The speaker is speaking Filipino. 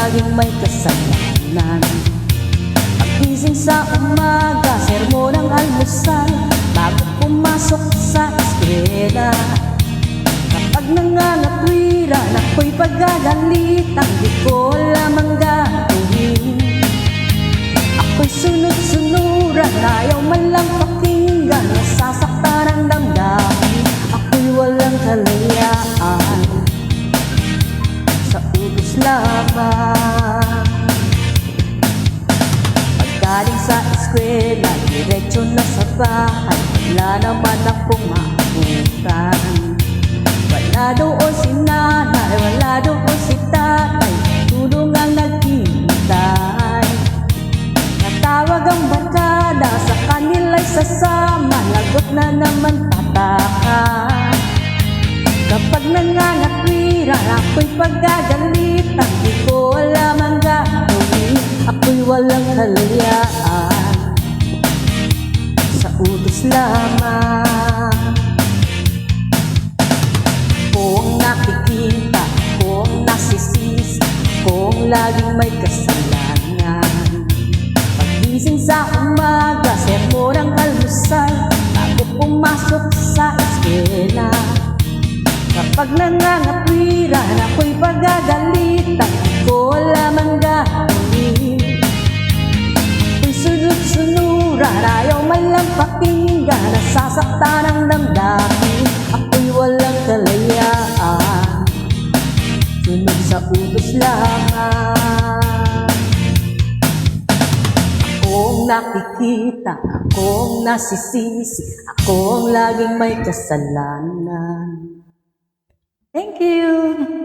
laging may kasalanan. Pagising sa umaga, sermon ang almusal, bago pumasok sa eskwela. Kapag nangangatwiran, ako'y pagagalitan, di ko lamang gagawin. Ako'y sunod-sunuran, ayaw man lang pakinggan, nasasaktan ang damdamin. Ako'y walang kalayaan, sa utos lamang. Paggaling sa eskwela, diretso na sa bahay, wala naman akong maabutan. Wala doon si nanay, wala doon si tatay, tulong ang naghihintay. Natawag ang barkada, sa kanila'y sasama, lagot na naman pataka. Kapag nangangatwiran, ako'y pagagalitan, di ko alam ang gagawin. Ako'y walang kalayaan, sa utos lamang. Kung nakikita, kung nasisisi, kung laging may kasalanan. Pagising sa umaga, sermon ang almusal, bago pumasok sa eskwela. Kapag nangangatwiran, ako'y pagagalitan, di ko lamang gagawin. Ako'y sunod-sunuran, ayaw man lang pakinggan, nasasaktan ang damdamin. Ako'y walang kalayaan, sunod sa utos lamang. Akong nakikita, akong nasisisi, akong laging may kasalanan. Thank you.